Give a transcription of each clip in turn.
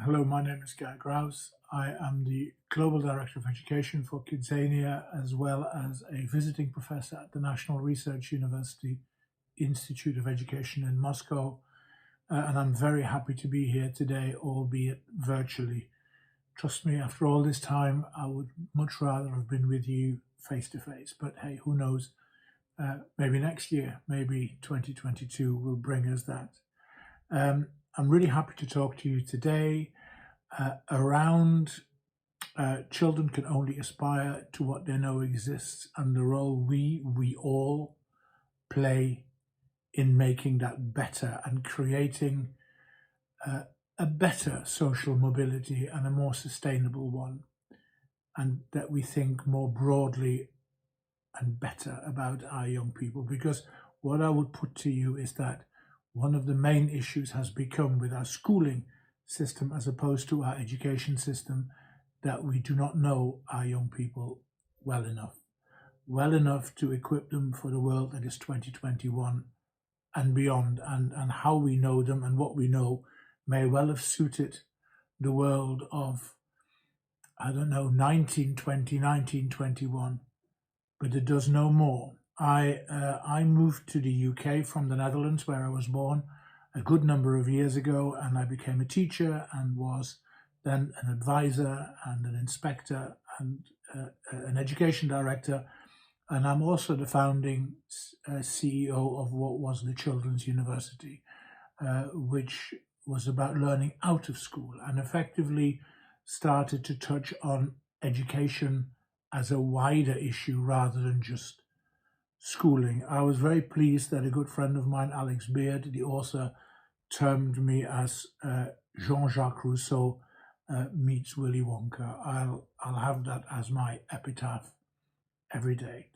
Hello, my name is Guy Grouse. I am the Global Director of Education for Kidzania, as well as a visiting professor at the National Research University Institute of Education in Moscow. And I'm very happy to be here today, albeit virtually. Trust me, after all this time, I would much rather have been with you face to face. But hey, who knows? Maybe next year, maybe 2022 will bring us that. I'm really happy to talk to you today around children can only aspire to what they know exists, and the role we all play in making that better and creating a better social mobility and a more sustainable one, and that we think more broadly and better about our young people. Because what I would put to you is that one of the main issues has become with our schooling system as opposed to our education system that we do not know our young people well enough to equip them for the world that is 2021 and beyond, and how we know them and what we know may well have suited the world of, I don't know, 1920, 1921, but it does no more. I moved to the UK from the Netherlands, where I was born, a good number of years ago, and I became a teacher and was then an advisor and an inspector and an education director. And I'm also the founding CEO of what was the Children's University, which was about learning out of school and effectively started to touch on education as a wider issue rather than just schooling. I was very pleased that a good friend of mine, Alex Beard, the author, termed me as Jean-Jacques Rousseau meets Willy Wonka. I'll have that as my epitaph every day.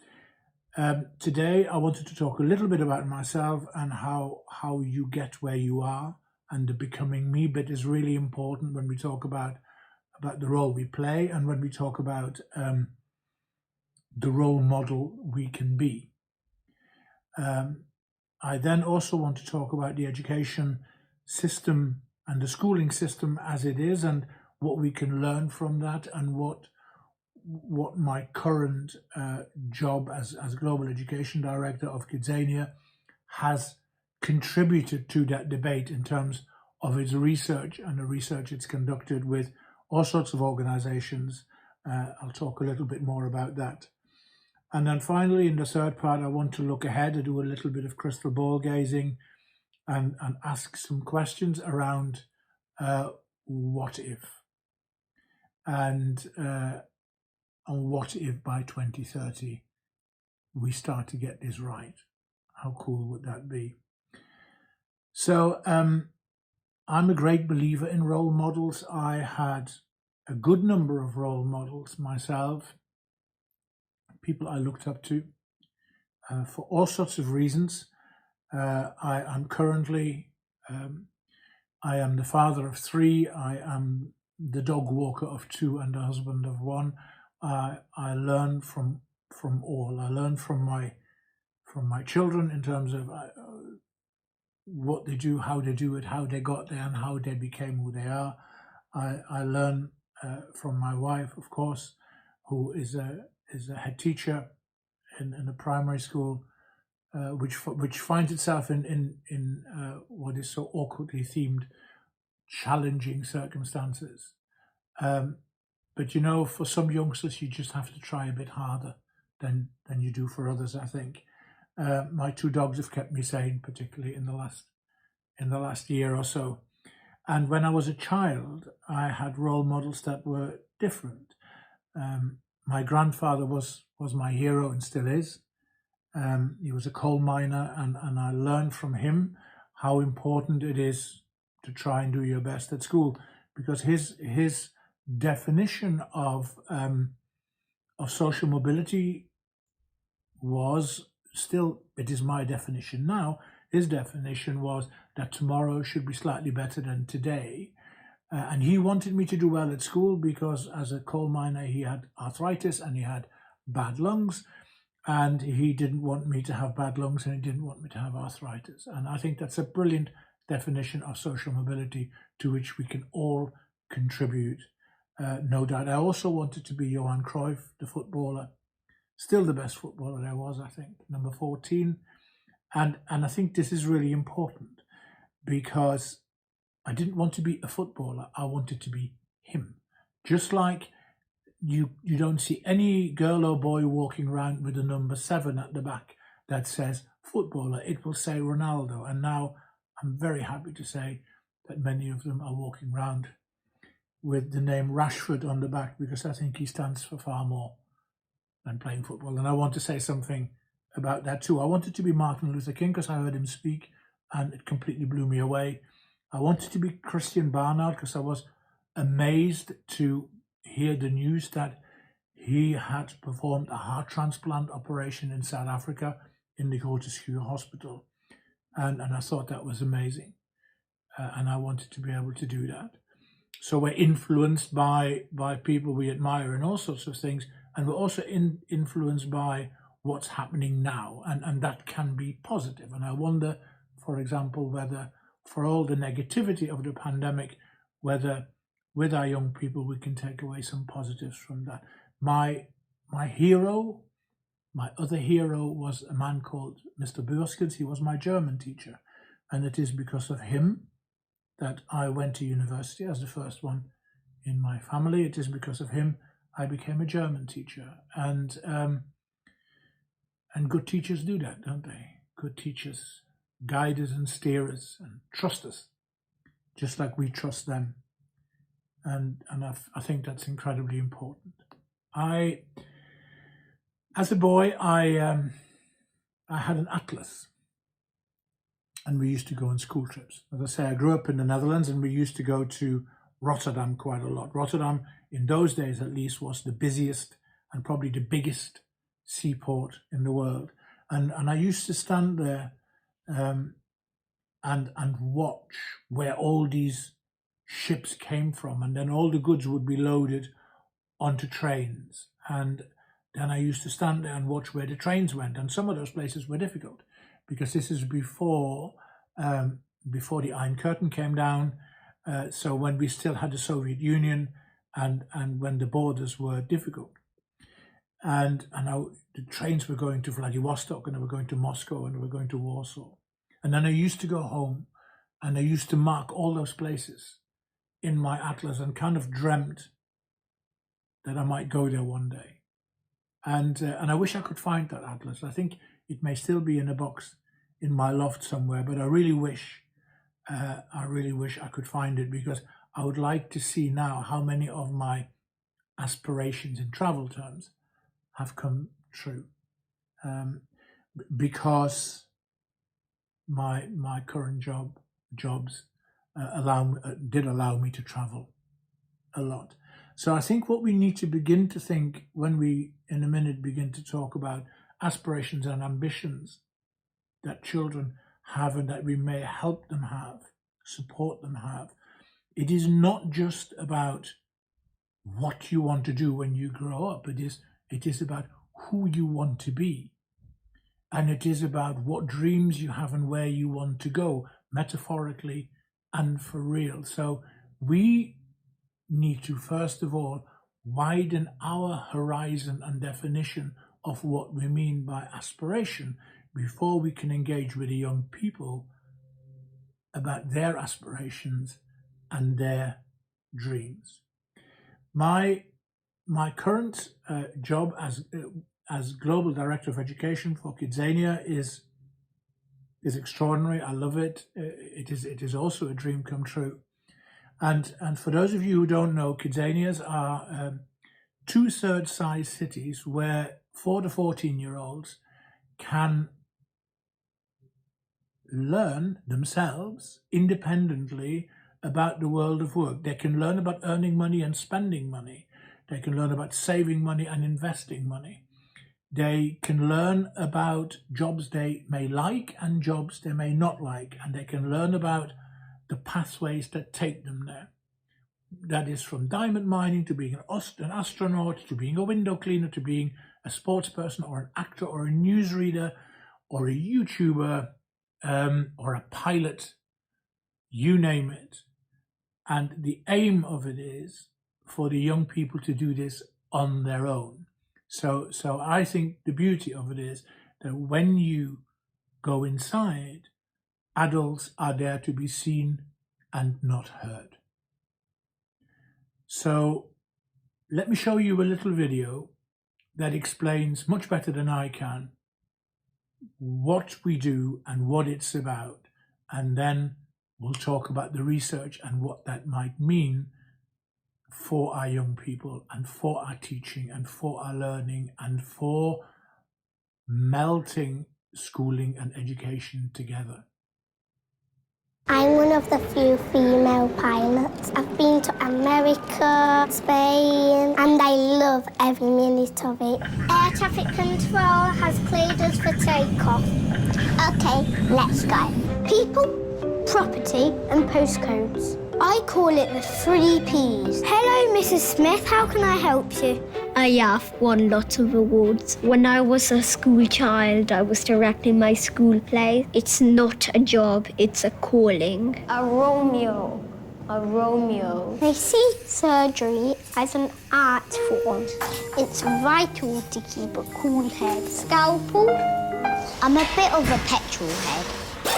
Today, I wanted to talk a little bit about myself and how you get where you are, and the becoming me bit is really important when we talk about the role we play and when we talk about the role model we can be. I then also want to talk about the education system and the schooling system as it is, and what we can learn from that, and what my current job as Global Education Director of Kidzania has contributed to that debate in terms of its research and the research it's conducted with all sorts of organizations. I'll talk a little bit more about that. And then finally, in the third part, I want to look ahead and do a little bit of crystal ball gazing and ask some questions around what if. And what if by 2030 we start to get this right? How cool would that be? So I'm a great believer in role models. I had a good number of role models myself, people I looked up to for all sorts of reasons. I'm currently, I am the father of 3. I am the dog walker of 2 and the husband of 1. I learn from all. I learn from my children in terms of what they do, how they do it, how they got there, and how they became who they are. I learn from my wife, of course, who is a head teacher in a primary school, which finds itself in what is so awkwardly themed challenging circumstances. But you know, for some youngsters, you just have to try a bit harder than you do for others, I think. My 2 dogs have kept me sane, particularly in the last year or so. And when I was a child, I had role models that were different. My grandfather was my hero and still is. He was a coal miner, and I learned from him how important it is to try and do your best at school, because his definition of social mobility was still, it is my definition now, his definition was that tomorrow should be slightly better than today. And he wanted me to do well at school because as a coal miner, he had arthritis and he had bad lungs, and he didn't want me to have bad lungs and he didn't want me to have arthritis. And I think that's a brilliant definition of social mobility to which we can all contribute, no doubt. I also wanted to be Johan Cruyff, the footballer, still the best footballer there was, I think, number 14. And I think this is really important because I didn't want to be a footballer. I wanted to be him. Just like you don't see any girl or boy walking around with a number 7 at the back that says footballer. It will say Ronaldo. And now I'm very happy to say that many of them are walking around with the name Rashford on the back, because I think he stands for far more than playing football. And I want to say something about that too. I wanted to be Martin Luther King because I heard him speak and it completely blew me away. I wanted to be Christian Barnard because I was amazed to hear the news that he had performed a heart transplant operation in South Africa in the Groote Hospital. And I thought that was amazing. And I wanted to be able to do that. So we're influenced by people we admire and all sorts of things. And we're also influenced by what's happening now. And that can be positive. And I wonder, for example, whether for all the negativity of the pandemic, whether with our young people we can take away some positives from that. My hero, my other hero was a man called Mr. Burskens. He was my German teacher. And it is because of him that I went to university as the first one in my family. It is because of him I became a German teacher. And good teachers do that, don't they? Good teachers guide us and steer us and trust us, just like we trust them. And I think that's incredibly important. As a boy, I had an atlas, and we used to go on school trips. As I say, I grew up in the Netherlands, and we used to go to Rotterdam quite a lot. Rotterdam, in those days at least, was the busiest and probably the biggest seaport in the world. And I used to stand there and watch where all these ships came from, and then all the goods would be loaded onto trains. And then I used to stand there and watch where the trains went. And some of those places were difficult because this is before the Iron Curtain came down. So when we still had the Soviet Union and when the borders were difficult. And the trains were going to Vladivostok, and they were going to Moscow, and they were going to Warsaw. And then I used to go home and I used to mark all those places in my atlas and kind of dreamt that I might go there one day. And I wish I could find that atlas. I think it may still be in a box in my loft somewhere, but I really wish I could find it, because I would like to see now how many of my aspirations in travel terms have come true. Because my current jobs did allow me to travel a lot. So I think what we need to begin to think when we in a minute begin to talk about aspirations and ambitions that children have and that we may help them have, support them have, it is not just about what you want to do when you grow up. It is about who you want to be. And it is about what dreams you have and where you want to go, metaphorically and for real. So we need to, first of all, widen our horizon and definition of what we mean by aspiration before we can engage with the young people about their aspirations and their dreams. My current job as Global Director of Education for Kidzania is extraordinary. I love it. It is also a dream come true. And for those of you who don't know, Kidzanias are 2/3 size cities where 4 to 14-year-olds can learn themselves independently about the world of work. They can learn about earning money and spending money. They can learn about saving money and investing money. They can learn about jobs they may like and jobs they may not like, and they can learn about the pathways that take them there. That is from diamond mining to being an astronaut, to being a window cleaner, to being a sports person or an actor or a newsreader or a YouTuber or a pilot, you name it. And the aim of it is for the young people to do this on their own. So I think the beauty of it is that when you go inside, adults are there to be seen and not heard. So let me show you a little video that explains much better than I can what we do and what it's about. And then we'll talk about the research and what that might mean for our young people and for our teaching and for our learning and for melting schooling and education together. I'm one of the few female pilots. I've been to America, Spain, and I love every minute of it. Air traffic control has cleared us for takeoff. Okay, let's go. People, property, and postcodes. I call it the 3 Ps. Hello, Mrs. Smith. How can I help you? I have won lots of awards. When I was a school child, I was directing my school play. It's not a job, it's a calling. A Romeo. A Romeo. They see surgery as an art form. It's vital to keep a cool head. Scalpel? I'm a bit of a petrol head.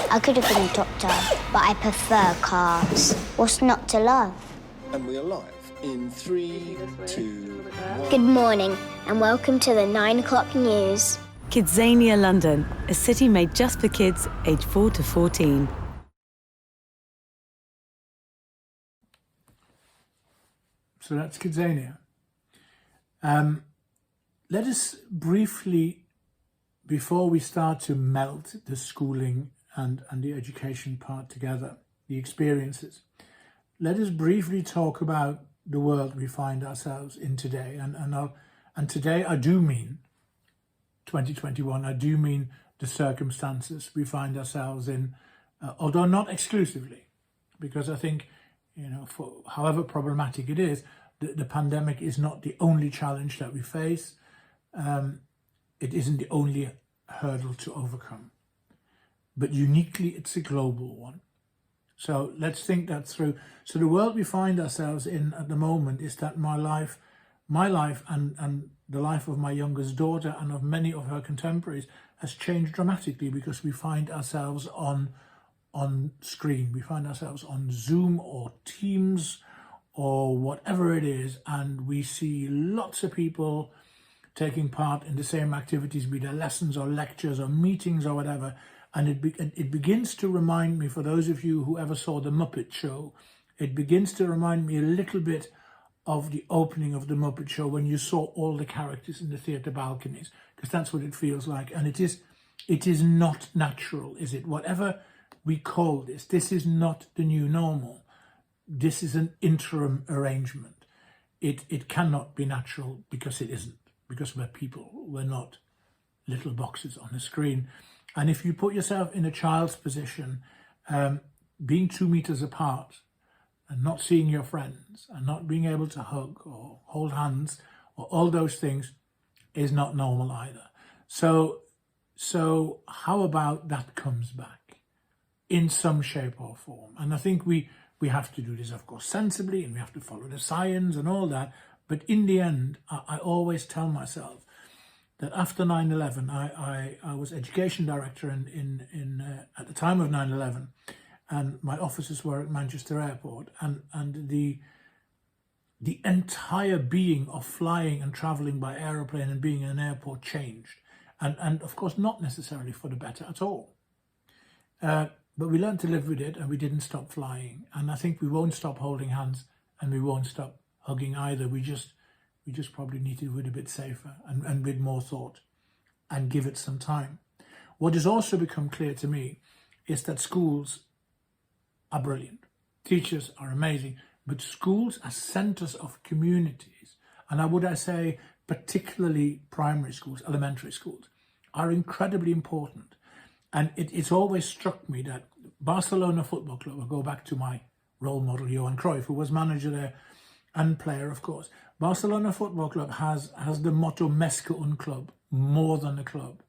I could have been a doctor, but I prefer cars. What's not to love? And we are live in 3, 2, 1. Good morning, and welcome to the 9 o'clock news. Kidzania London, a city made just for kids aged 4 to 14. So that's Kidzania. Let us briefly, before we start to melt the schooling and the education part together, the experiences, let us briefly talk about the world we find ourselves in today. And today I do mean 2021, I do mean the circumstances we find ourselves in, although not exclusively, because I think, for however problematic it is, the pandemic is not the only challenge that we face. It isn't the only hurdle to overcome. But uniquely, it's a global one. So let's think that through. So the world we find ourselves in at the moment is that my life and the life of my youngest daughter and of many of her contemporaries has changed dramatically because we find ourselves on screen. We find ourselves on Zoom or Teams or whatever it is, and we see lots of people taking part in the same activities, be they lessons or lectures or meetings or whatever. And it begins to remind me, for those of you who ever saw The Muppet Show, it begins to remind me a little bit of the opening of The Muppet Show when you saw all the characters in the theatre balconies, because that's what it feels like. And it is not natural, is it? Whatever we call this is not the new normal. This is an interim arrangement. It cannot be natural because it isn't, because we're people, we're not little boxes on a screen. And if you put yourself in a child's position, being 2 meters apart and not seeing your friends and not being able to hug or hold hands or all those things is not normal either. So how about that comes back in some shape or form? And I think we have to do this, of course, sensibly, and we have to follow the science and all that. But in the end, I always tell myself that after 9/11, I was education director at the time of 9/11, and my offices were at Manchester Airport, and the entire being of flying and travelling by aeroplane and being in an airport changed, and of course not necessarily for the better at all. But we learned to live with it, and we didn't stop flying. And I think we won't stop holding hands, and we won't stop hugging either. We just probably need to do it a bit safer and with more thought and give it some time. What has also become clear to me is that schools are brilliant. Teachers are amazing, but schools are centres of communities. And I say particularly primary schools, elementary schools, are incredibly important. And it's always struck me that Barcelona Football Club, I'll go back to my role model, Johan Cruyff, who was manager there and player, of course. Barcelona Football Club has the motto "Més que un club," more than a club.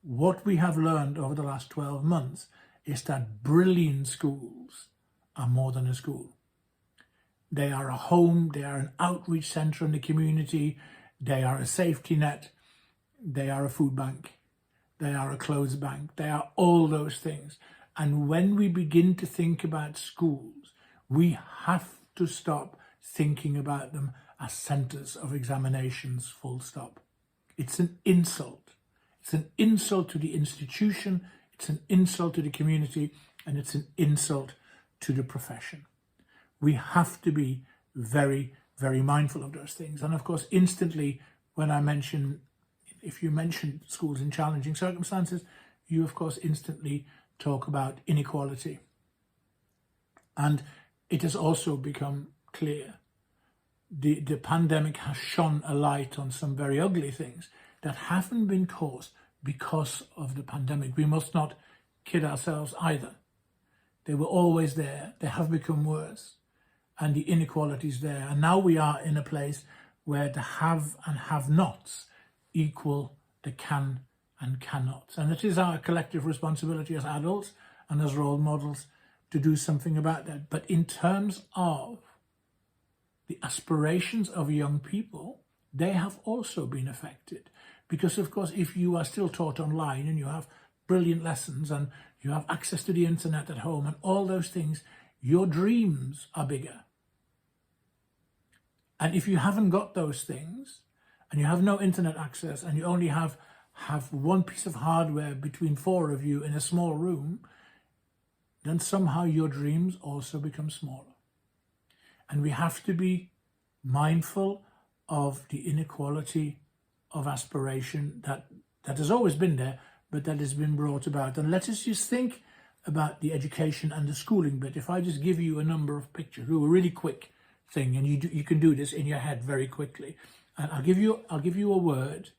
What we have learned over the last 12 months is that brilliant schools are more than a school. They are a home, they are an outreach centre in the community, they are a safety net, they are a food bank, they are a clothes bank, they are all those things. And when we begin to think about schools, we have to stop thinking about them as centres of examinations, full stop. It's an insult. It's an insult to the institution, it's an insult to the community, and it's an insult to the profession. We have to be very, very mindful of those things. And of course, instantly, when I mention, if you mention schools in challenging circumstances, you of course instantly talk about inequality. And it has also become clear, the pandemic has shone a light on some very ugly things that haven't been caused because of the pandemic. We must not kid ourselves either. They were always there, they have become worse, and the inequalities there. And now we are in a place where the have and have-nots equal the can and cannots. And it is our collective responsibility as adults and as role models to do something about that. But in terms of the aspirations of young people, they have also been affected. Because of course, if you are still taught online and you have brilliant lessons and you have access to the internet at home and all those things, your dreams are bigger. And if you haven't got those things and you have no internet access and you only have one piece of hardware between four of you in a small room, then somehow your dreams also become smaller. And we have to be mindful of the inequality of aspiration that has always been there, but that has been brought about. And let us just think about the education and the schooling bit. If I just give you a number of pictures, do a really quick thing, and you can do this in your head very quickly. And I'll give you a word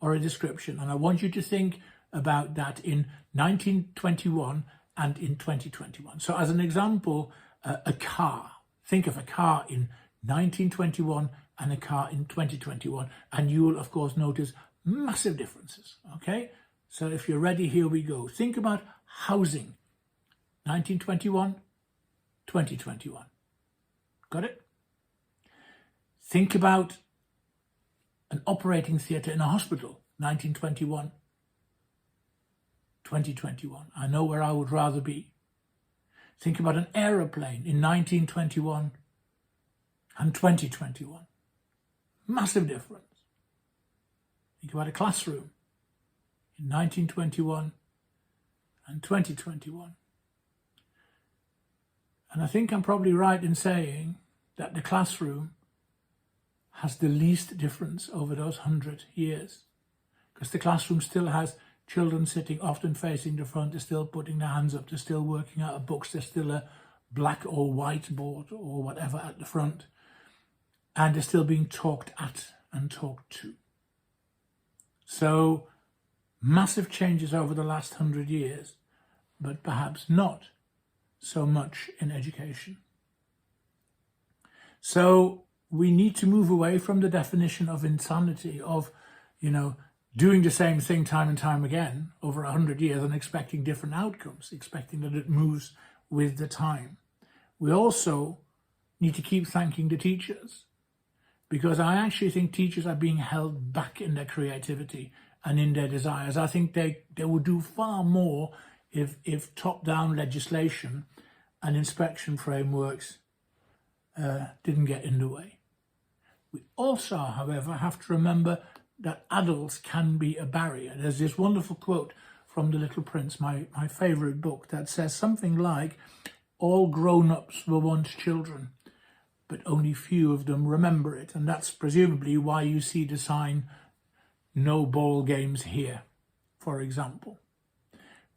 or a description, and I want you to think about that in 1921 and in 2021. So as an example, a car. Think of a car in 1921 and a car in 2021, and you will of course notice massive differences. Okay, so if you're ready, here we go. Think about housing, 1921, 2021. Got it? Think about an operating theatre in a hospital, 1921, 2021. I know where I would rather be. Think about an aeroplane in 1921 and 2021. Massive difference. Think about a classroom in 1921 and 2021. And I think I'm probably right in saying that the classroom has the least difference over those 100 years, because the classroom still has children sitting often facing the front, they're still putting their hands up, they're still working out of books, there's still a black or white board or whatever at the front, and they're still being talked at and talked to. So massive changes over the last 100 years, but perhaps not so much in education. So we need to move away from the definition of insanity of, doing the same thing time and time again over 100 years and expecting different outcomes, expecting that it moves with the time. We also need to keep thanking the teachers, because I actually think teachers are being held back in their creativity and in their desires. I think they would do far more if top-down legislation and inspection frameworks didn't get in the way. We also, however, have to remember that adults can be a barrier. There's this wonderful quote from The Little Prince, my favourite book, that says something like, all grown-ups were once children, but only few of them remember it. And that's presumably why you see the sign, no ball games here, for example.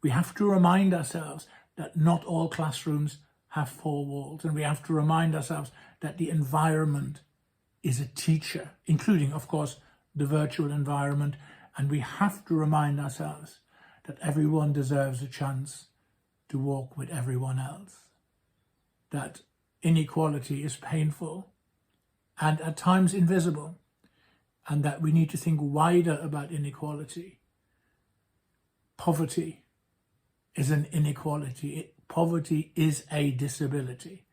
We have to remind ourselves that not all classrooms have four walls, and we have to remind ourselves that the environment is a teacher, including, of course, the virtual environment, and we have to remind ourselves that everyone deserves a chance to walk with everyone else, that inequality is painful and at times invisible, and that we need to think wider about inequality. Poverty is an inequality. Poverty is a disability,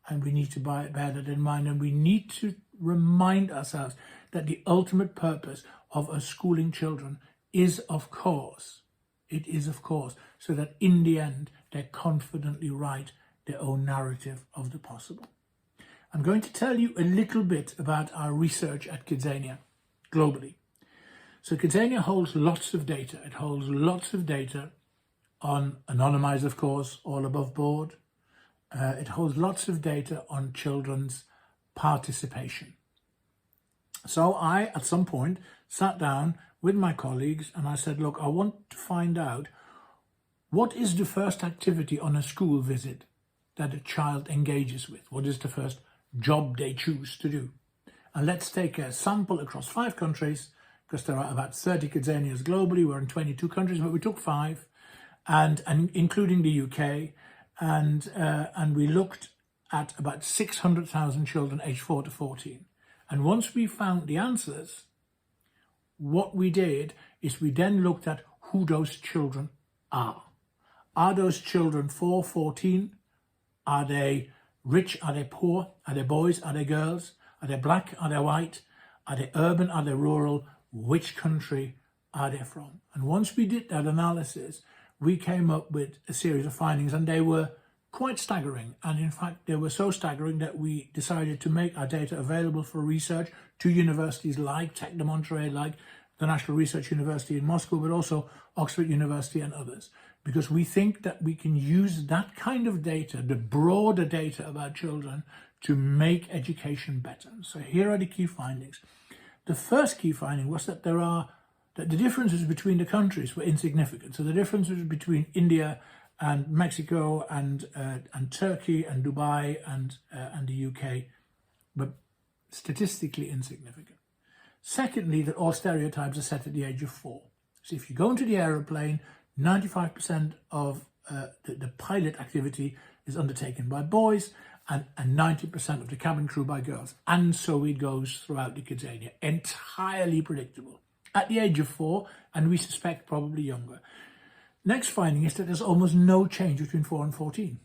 and we need to bear that in mind, and we need to remind ourselves that the ultimate purpose of us schooling children is, of course, so that in the end they confidently write their own narrative of the possible. I'm going to tell you a little bit about our research at Kidzania globally. So Kidzania holds lots of data. It holds lots of data on anonymized, of course, all above board. It holds lots of data on children's participation. So I, at some point, sat down with my colleagues and I said, look, I want to find out what is the first activity on a school visit that a child engages with? What is the first job they choose to do? And let's take a sample across 5 countries, because there are about 30 Kidzanias globally. We're in 22 countries, but we took 5, and including the UK, and we looked at about 600,000 children aged 4 to 14. And once we found the answers, what we did is we then looked at who those children are. Are those children 4, 14? Are they rich? Are they poor? Are they boys? Are they girls? Are they black? Are they white? Are they urban? Are they rural? Which country are they from? And once we did that analysis, we came up with a series of findings, and they were quite staggering. And in fact, they were so staggering that we decided to make our data available for research to universities like Tech de Monterrey, like the National Research University in Moscow, but also Oxford University and others, because we think that we can use that kind of data, the broader data about children, to make education better. So here are the key findings. The first key finding was that the differences between the countries were insignificant. So the differences between India and Mexico and Turkey and Dubai and the UK were statistically insignificant. Secondly, that all stereotypes are set at the age of 4. So if you go into the aeroplane, 95% of the pilot activity is undertaken by boys, and 90% of the cabin crew by girls. And so it goes throughout the Kidzania. Entirely predictable. At the age of 4, and we suspect probably younger. Next finding is that there's almost no change between 4 and 14.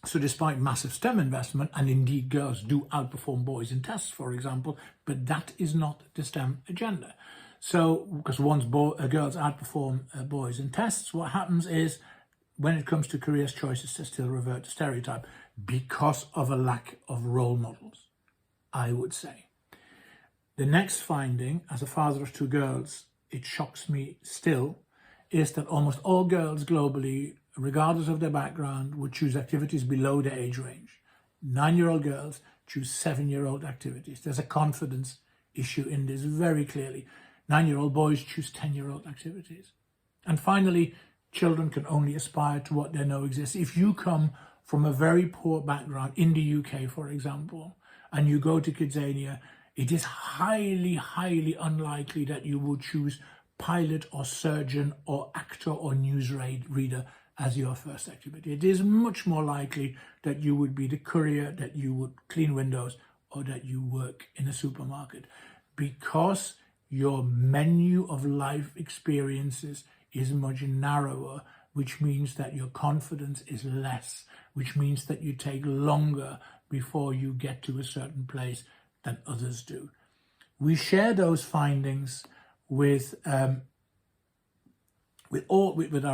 So despite massive STEM investment, and indeed girls do outperform boys in tests, for example, but that is not the STEM agenda. So, because once girls outperform boys in tests, what happens is, when it comes to careers choices, they still revert to stereotype because of a lack of role models, I would say. The next finding, as a father of 2 girls, it shocks me still, is that almost all girls globally, regardless of their background, would choose activities below their age range. 9-year-old girls choose 7-year-old activities. There's a confidence issue in this very clearly. 9-year-old boys choose 10-year-old activities. And finally, children can only aspire to what they know exists. If you come from a very poor background in the UK, for example, and you go to Kidzania, it is highly, highly unlikely that you would choose pilot or surgeon or actor or news reader as your first activity. It is much more likely that you would be the courier, that you would clean windows, or that you work in a supermarket, because your menu of life experiences is much narrower, which means that your confidence is less, which means that you take longer before you get to a certain place than others do. We share those findings with our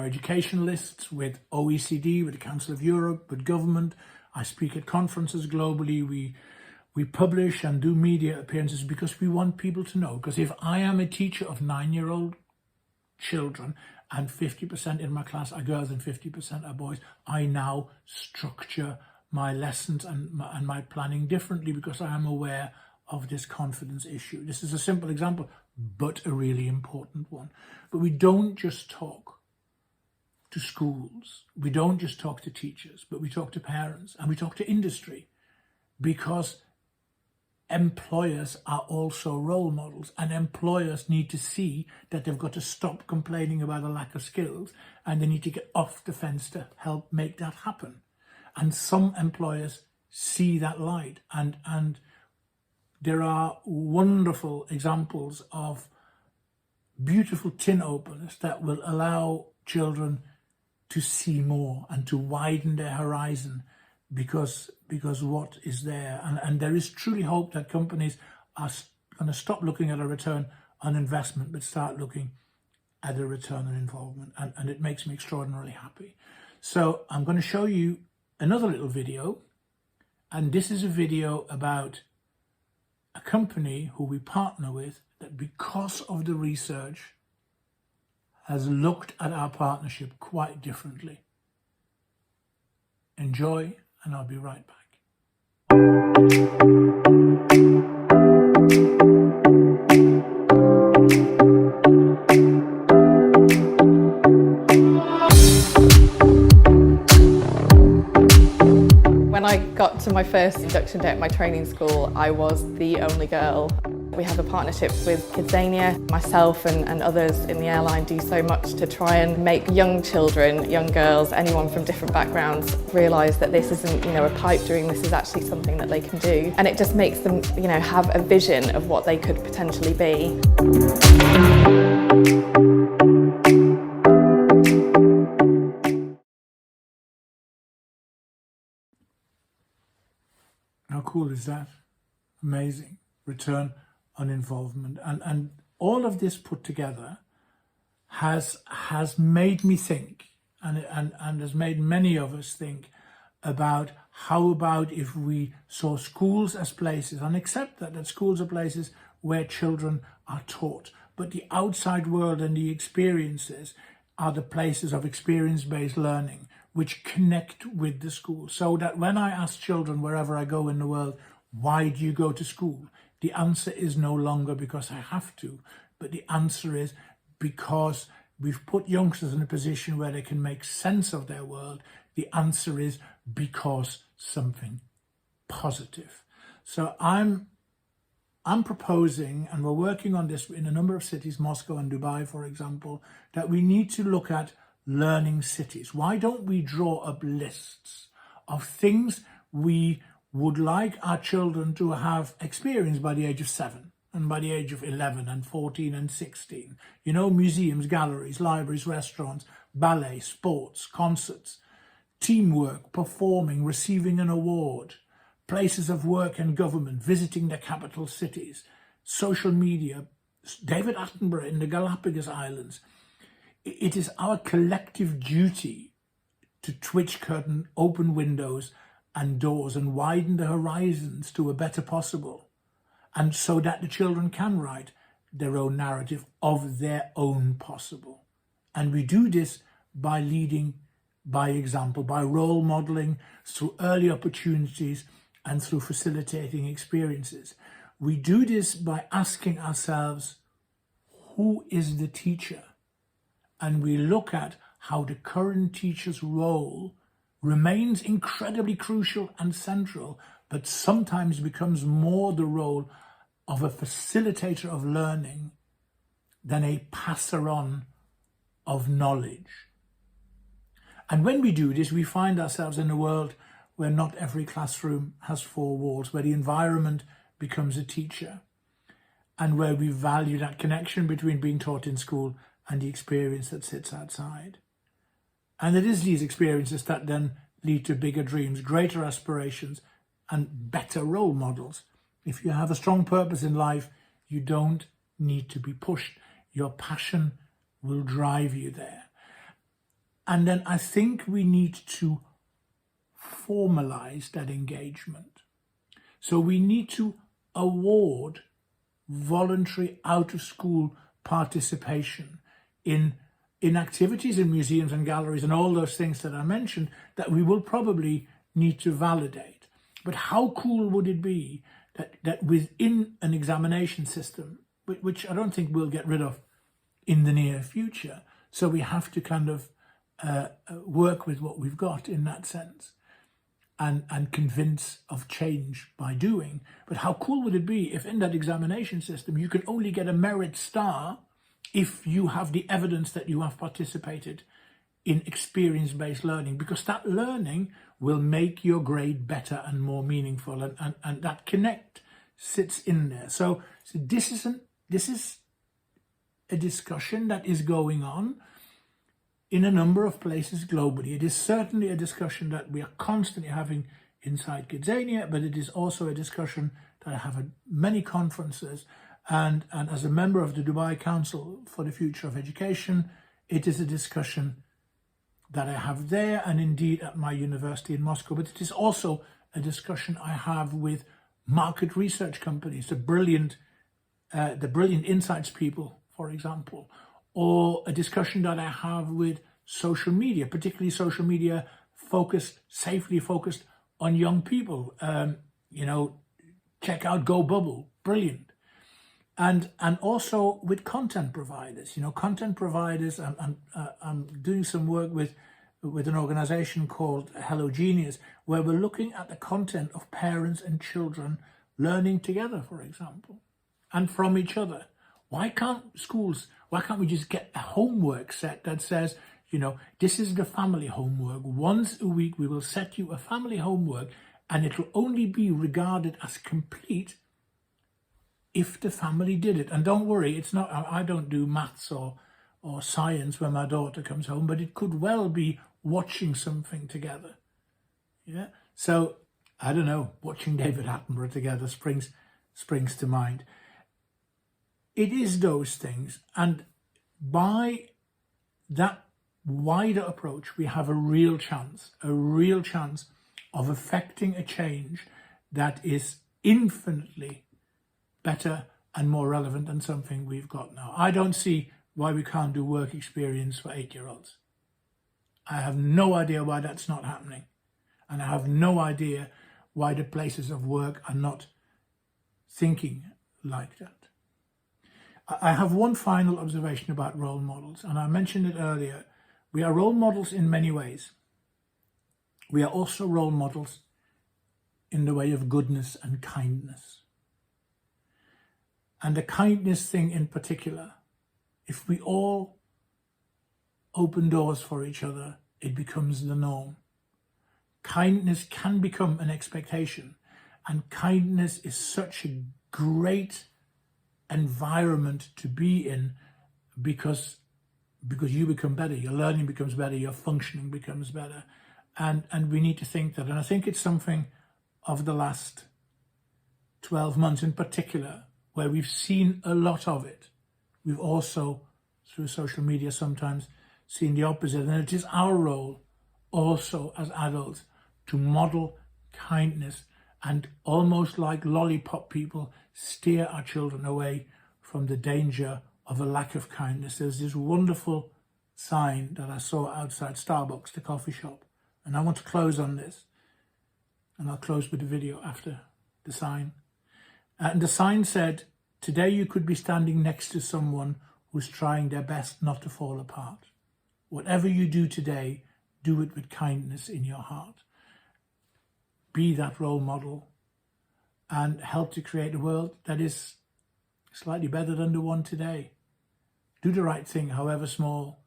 educationalists, with OECD, with the Council of Europe, with government. I speak at conferences globally. We publish and do media appearances because we want people to know. Because if I am a teacher of 9-year-old children and 50% in my class are girls and 50% are boys, I now structure my lessons and my planning differently because I am aware of this confidence issue. This is a simple example, but a really important one. But we don't just talk to schools, we don't just talk to teachers, but we talk to parents and we talk to industry, because employers are also role models, and employers need to see that they've got to stop complaining about a lack of skills, and they need to get off the fence to help make that happen. And some employers see that light, and there are wonderful examples of beautiful tin openers that will allow children to see more and to widen their horizon because what is there, and there is truly hope that companies are going to stop looking at a return on investment but start looking at a return on involvement, and it makes me extraordinarily happy. So I'm going to show you another little video, and this is a video about a company who we partner with that, because of the research, has looked at our partnership quite differently. Enjoy, and I'll be right back. When I got to my first induction day at my training school, I was the only girl. We have a partnership with Kidzania. Myself and others in the airline do so much to try and make young children, young girls, anyone from different backgrounds realise that this isn't, a pipe dream, this is actually something that they can do. And it just makes them, have a vision of what they could potentially be. How cool is that? Amazing. Return on involvement. And all of this put together has made me think, and has made many of us think about how about if we saw schools as places, and accept that schools are places where children are taught, but the outside world and the experiences are the places of experience-based learning which connect with the school. So that when I ask children wherever I go in the world, why do you go to school? The answer is no longer because I have to, but the answer is because we've put youngsters in a position where they can make sense of their world. The answer is because something positive. So I'm proposing, and we're working on this in a number of cities, Moscow and Dubai, for example, that we need to look at learning cities. Why don't we draw up lists of things we would like our children to have experienced by the age of 7 and by the age of 11 and 14 and 16? Museums, galleries, libraries, restaurants, ballet, sports, concerts, teamwork, performing, receiving an award, places of work and government, visiting the capital cities, social media, David Attenborough in the Galapagos Islands. It is our collective duty to twitch curtain, open windows and doors, and widen the horizons to a better possible, and so that the children can write their own narrative of their own possible. And we do this by leading by example, by role modeling, through early opportunities, and through facilitating experiences. We do this by asking ourselves, who is the teacher? And we look at how the current teacher's role remains incredibly crucial and central, but sometimes becomes more the role of a facilitator of learning than a passer on of knowledge. And when we do this, we find ourselves in a world where not every classroom has 4 walls, where the environment becomes a teacher, and where we value that connection between being taught in school and the experience that sits outside. And it is these experiences that then lead to bigger dreams, greater aspirations, and better role models. If you have a strong purpose in life, you don't need to be pushed. Your passion will drive you there. And then I think we need to formalize that engagement. So we need to award voluntary out-of-school participation in activities in museums and galleries and all those things that I mentioned that we will probably need to validate. But how cool would it be that within an examination system, which I don't think we'll get rid of in the near future, so we have to kind of work with what we've got in that sense and convince of change by doing. But how cool would it be if in that examination system you could only get a merit star if you have the evidence that you have participated in experience-based learning, because that learning will make your grade better and more meaningful, and that connect sits in there. So this is a discussion that is going on. in a number of places globally. It is certainly a discussion that we are constantly having inside Kidzania, but it is also a discussion that I have at many conferences. And as a member of the Dubai Council for the Future of Education, it is a discussion that I have there and indeed at my university in Moscow. But it is also a discussion I have with market research companies, the brilliant insights people, for example, or a discussion that I have with social media, particularly social media safely focused on young people. Check out Go Bubble, brilliant. And also with content providers. Content providers, I'm doing some work with an organization called Hello Genius, where we're looking at the content of parents and children learning together, for example, and from each other. Why can't we just get a homework set that says, this is the family homework. Once a week, we will set you a family homework, and it will only be regarded as complete if the family did it. And don't worry, it's not, I don't do maths or science when my daughter comes home, but it could well be watching something together. Yeah. So I don't know, watching David Attenborough together springs to mind. It is those things, and by that wider approach, we have a real chance of affecting a change that is infinitely better and more relevant than something we've got now. I don't see why we can't do work experience for 8-year-olds. I have no idea why that's not happening. And I have no idea why the places of work are not thinking like that. I have one final observation about role models, and I mentioned it earlier. We are role models in many ways. We are also role models in the way of goodness and kindness. And the kindness thing in particular, if we all open doors for each other, it becomes the norm. Kindness can become an expectation, and kindness is such a great environment to be in because you become better, your learning becomes better, your functioning becomes better. And we need to think that. And I think it's something of the last 12 months in particular, where we've seen a lot of it. We've also, through social media, sometimes seen the opposite. And it is our role also as adults to model kindness and, almost like lollipop people, steer our children away from the danger of a lack of kindness. There's this wonderful sign that I saw outside Starbucks, the coffee shop. And I want to close on this. And I'll close with the video after the sign. And the sign said, "Today you could be standing next to someone who's trying their best not to fall apart. Whatever you do today, do it with kindness in your heart. Be that role model and help to create a world that is slightly better than the one today. Do the right thing, however small.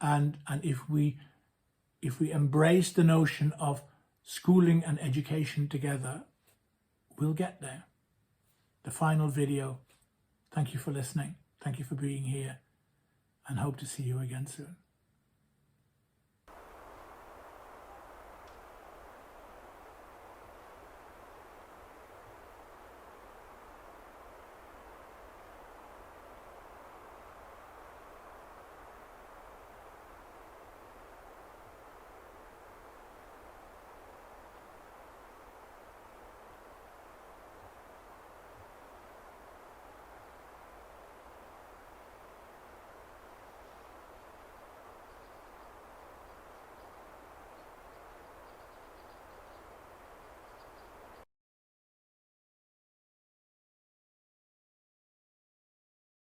And if we embrace the notion of schooling and education together, we'll get there." The final video. Thank you for listening. Thank you for being here, and hope to see you again soon.